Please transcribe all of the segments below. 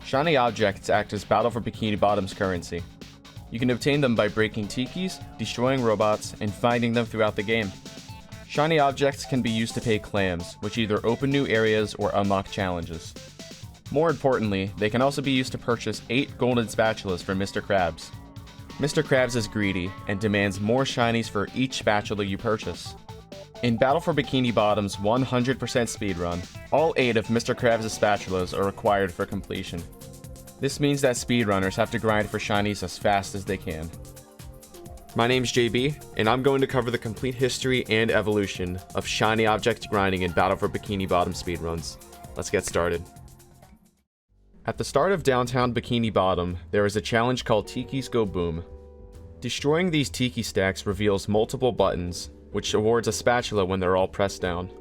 Shiny objects act as Battle for Bikini Bottom's currency. You can obtain them by breaking TIKIs, destroying robots, and finding them throughout the game. Shiny objects can be used to pay clams, which either open new areas or unlock challenges. More importantly, they can also be used to purchase 8 golden spatulas for Mr. Krabs. Mr. Krabs is greedy and demands more shinies for each spatula you purchase. In Battle for Bikini Bottom's 100% speedrun, all 8 of Mr. Krabs' spatulas are required for completion. This means that speedrunners have to grind for shinies as fast as they can. My name's JB, and I'm going to cover the complete history and evolution of shiny object grinding in Battle for Bikini Bottom speedruns. Let's get started. At the start of downtown Bikini Bottom, there is a challenge called TIKIS Go Boom. Destroying these Tiki stacks reveals multiple buttons, which awards a spatula when they're all pressed down.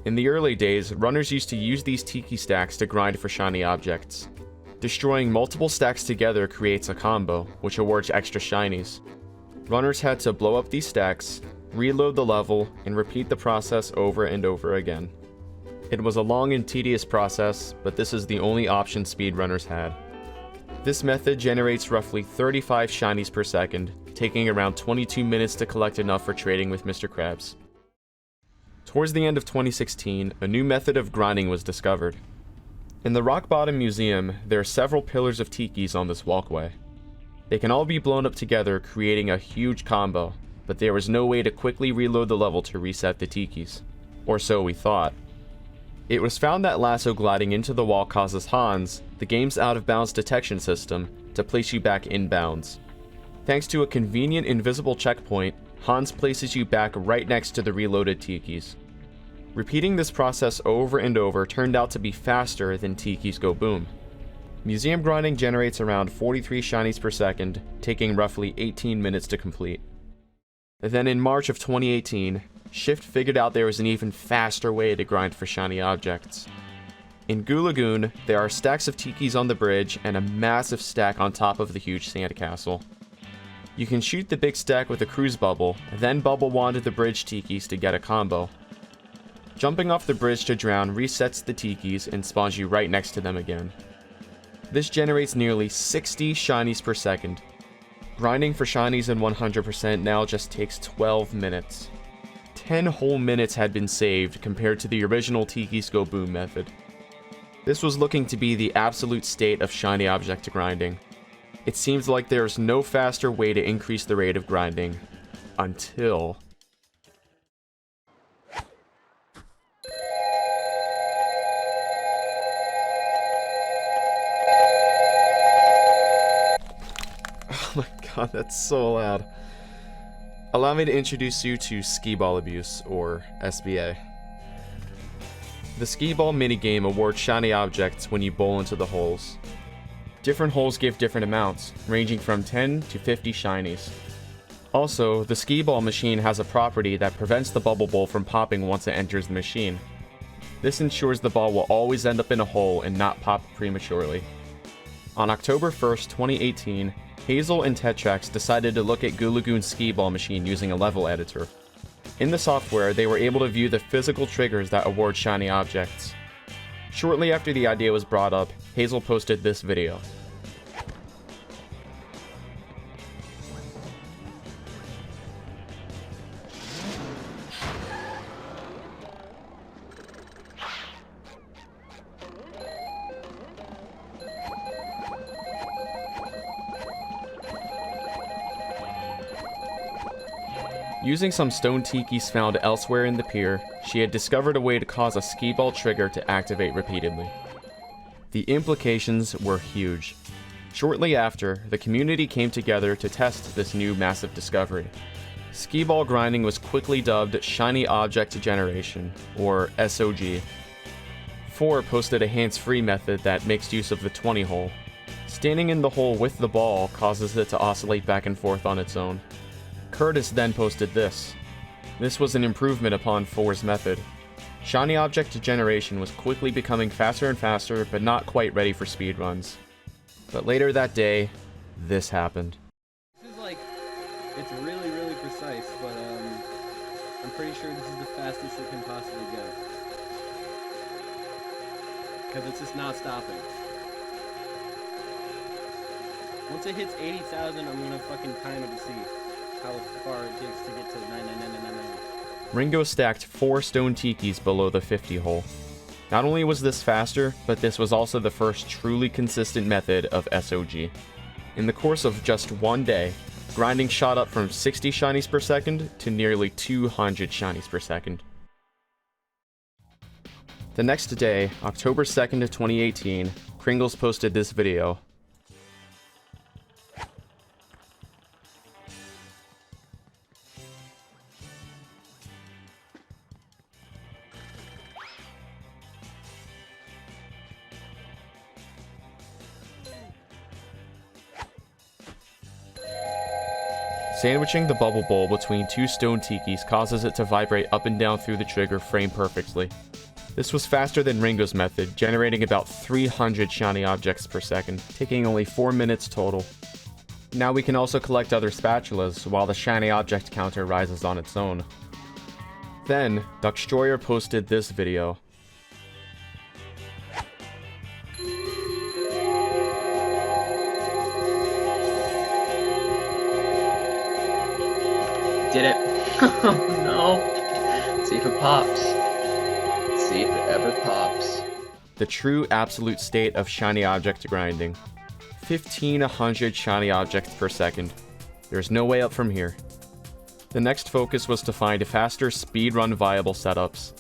In the early days, runners used to use these Tiki stacks to grind for shiny objects. Destroying multiple stacks together creates a combo, which awards extra shinies. Runners had to blow up these stacks, reload the level, and repeat the process over and over again. It was a long and tedious process, but this is the only option speedrunners had. This method generates roughly 35 shinies per second, taking around 22 minutes to collect enough for trading with Mr. Krabs. Towards the end of 2016, a new method of grinding was discovered. In the Rock Bottom Museum, there are several pillars of tikis on this walkway. They can all be blown up together, creating a huge combo, but there was no way to quickly reload the level to reset the tikis. Or so we thought. It was found that lasso gliding into the wall causes Hans, the game's out-of-bounds detection system, to place you back in bounds. Thanks to a convenient invisible checkpoint, Hans places you back right next to the reloaded tikis. Repeating this process over and over turned out to be faster than TIKIS Go Boom. Museum grinding generates around 43 shinies per second, taking roughly 18 minutes to complete. Then in March of 2018, Shift figured out there was an even faster way to grind for shiny objects. In LAGOON, there are stacks of tikis on the bridge and a massive stack on top of the huge sandcastle. You can shoot the big stack with a cruise bubble, then bubble wand the bridge tikis to get a combo. Jumping off the bridge to drown resets the tikis and spawns you right next to them again. This generates nearly 60 shinies per second. Grinding for shinies in 100% now just takes 12 minutes. 10 whole minutes had been saved compared to the original TIKIS Go Boom method. This was looking to be the absolute state of shiny object grinding. It seems like there is no faster way to increase the rate of grinding. Until... Oh my god, that's so loud. Allow me to introduce you to Skee-Ball abuse, or SBA. The Skee-Ball minigame awards shiny objects when you bowl into the holes. Different holes give different amounts, ranging from 10 to 50 shinies. Also, the Skee-Ball machine has a property that prevents the bubble bowl from popping once it enters the machine. This ensures the ball will always end up in a hole and not pop prematurely. On October 1st, 2018, Hazel and Tetrax decided to look at LAGOON's Skee-Ball machine using a level editor. In the software, they were able to view the physical triggers that award shiny objects. Shortly after the idea was brought up, Hazel posted this video. Using some stone tikis found elsewhere in the pier, she had discovered a way to cause a Skee-Ball trigger to activate repeatedly. The implications were huge. Shortly after, the community came together to test this new massive discovery. Skee-Ball grinding was quickly dubbed Shiny Object Generation, or SOG. 4 posted a hands-free method that makes use of the 20 hole. Standing in the hole with the ball causes it to oscillate back and forth on its own. Curtis then posted this. This was an improvement upon 4's method. Shiny Object Generation was quickly becoming faster and faster, but not quite ready for speedruns. But later that day, this happened. This is like, it's really, really precise, but I'm pretty sure this is the fastest it can possibly go. Because it's just not stopping. Once it hits 80,000, I'm gonna fucking time it to see how far it takes to get to 99999. Ringo stacked 4 stone tikis below the 50 hole. Not only was this faster, but this was also the first truly consistent method of SOG. In the course of just one day, grinding shot up from 60 shinies per second to nearly 200 shinies per second. The next day, October 2nd of 2018, Kringles posted this video. Sandwiching the bubble bowl between 2 stone tikis causes it to vibrate up and down through the trigger frame perfectly. This was faster than Ringo's method, generating about 300 shiny objects per second, taking only 4 minutes total. Now we can also collect other spatulas while the shiny object counter rises on its own. Then, Duckstroyer posted this video. Did it. Oh no. Let's see if it pops. Let's see if it ever pops. The true absolute state of shiny object grinding. 1500 shiny objects per second. There's no way up from here. The next focus was to find faster speedrun viable setups.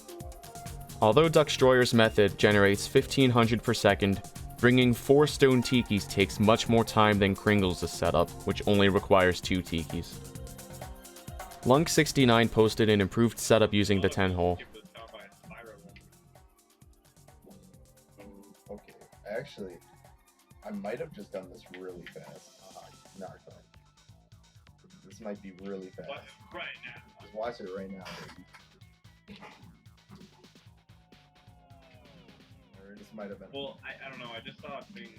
Although Duckstroyer's method generates 1500 per second, bringing 4 stone tikis takes much more time than Kringles' setup, which only requires 2 tikis. Lunk69 posted an improved setup using the 10 hole. Okay, actually, I might have just done this really fast. Narco. This might be really fast. Right now. Just watch it right now, baby. Or this might have been. Well, I don't know. I just saw a thing.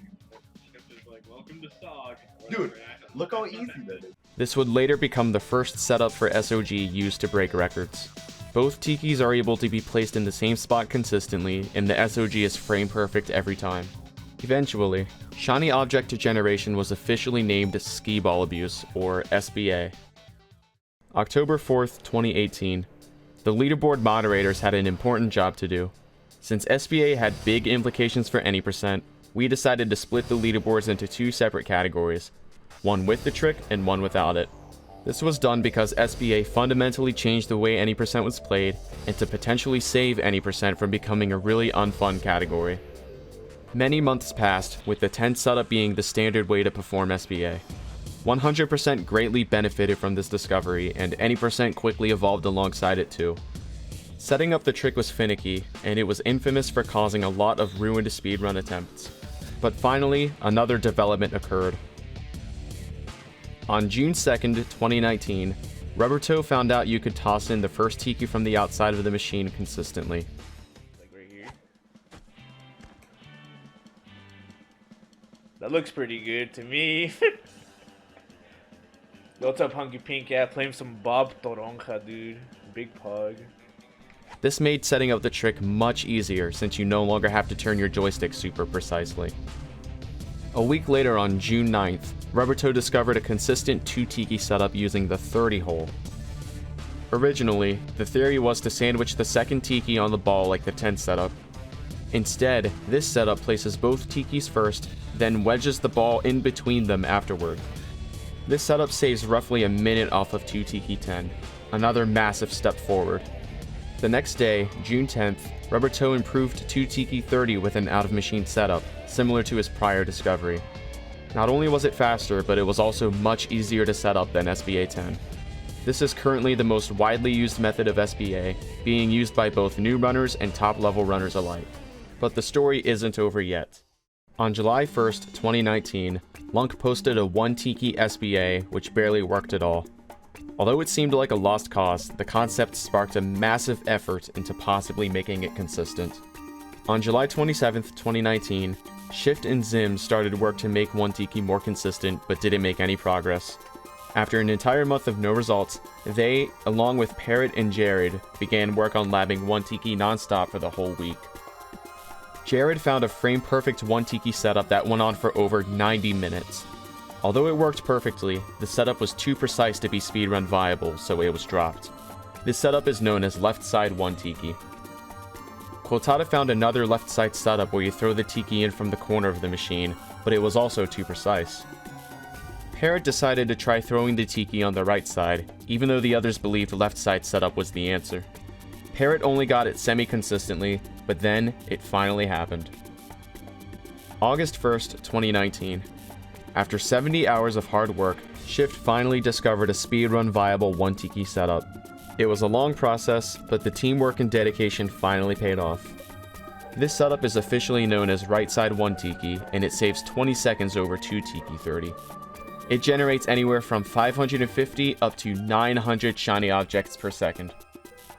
It was like, welcome to SOG. Dude, look how easy that is. This would later become the first setup for SOG used to break records. Both tikis are able to be placed in the same spot consistently, and the SOG is frame perfect every time. Eventually, shiny object generation was officially named Skee-Ball abuse, or SBA. October 4th, 2018. The leaderboard moderators had an important job to do. Since SBA had big implications for any percent, we decided to split the leaderboards into 2 separate categories, one with the trick and one without it. This was done because SBA fundamentally changed the way any percent was played, and to potentially save any percent from becoming a really unfun category. Many months passed, with the 10 setup being the standard way to perform SBA. 100% greatly benefited from this discovery, and any percent quickly evolved alongside it too. Setting up the trick was finicky, and it was infamous for causing a lot of ruined speedrun attempts. But finally, another development occurred. On June 2nd, 2019, Rubbertoe found out you could toss in the first tiki from the outside of the machine consistently. Like right here. That looks pretty good to me. What's up, Hunky Pink? Yeah, playing some Bob Toronja, dude. Big pug. This made setting up the trick much easier since you no longer have to turn your joystick super precisely. A week later on June 9th, Rubbertoe discovered a consistent 2 tiki setup using the 30 hole. Originally, the theory was to sandwich the second tiki on the ball like the 10 setup. Instead, this setup places both tikis first, then wedges the ball in between them afterward. This setup saves roughly a minute off of 2 tiki 10, another massive step forward. The next day, June 10th, Rubbertoe improved 2 tiki 30 with an out-of-machine setup, similar to his prior discovery. Not only was it faster, but it was also much easier to set up than SBA 10. This is currently the most widely used method of SBA, being used by both new runners and top-level runners alike. But the story isn't over yet. On July 1st, 2019, Lunk posted a 1 tiki SBA, which barely worked at all. Although it seemed like a lost cause, the concept sparked a massive effort into possibly making it consistent. On July 27th, 2019, Shift and Zim started work to make 1 tiki more consistent, but didn't make any progress. After an entire month of no results, they, along with Parrot and Jared, began work on labbing 1 tiki non-stop for the whole week. Jared found a frame-perfect 1 tiki setup that went on for over 90 minutes. Although it worked perfectly, the setup was too precise to be speedrun viable, so it was dropped. This setup is known as left side 1 Tiki. Quotada found another left side setup where you throw the Tiki in from the corner of the machine, but it was also too precise. Parrot decided to try throwing the Tiki on the right side, even though the others believed left side setup was the answer. Parrot only got it semi-consistently, but then it finally happened. August 1st, 2019. After 70 hours of hard work, Shift finally discovered a speedrun viable 1 Tiki setup. It was a long process, but the teamwork and dedication finally paid off. This setup is officially known as right side 1 Tiki, and it saves 20 seconds over 2 Tiki 30. It generates anywhere from 550 up to 900 shiny objects per second.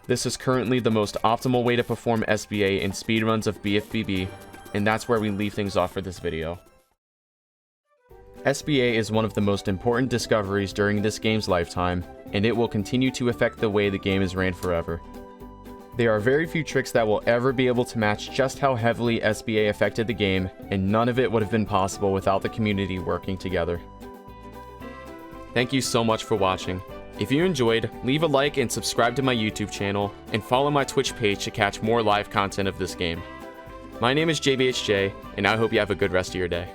This is currently the most optimal way to perform SBA in speedruns of BFBB, and that's where we leave things off for this video. SBA is one of the most important discoveries during this game's lifetime, and it will continue to affect the way the game is ran forever. There are very few tricks that will ever be able to match just how heavily SBA affected the game, and none of it would have been possible without the community working together. Thank you so much for watching. If you enjoyed, leave a like and subscribe to my YouTube channel, and follow my Twitch page to catch more live content of this game. My name is JBHJ, and I hope you have a good rest of your day.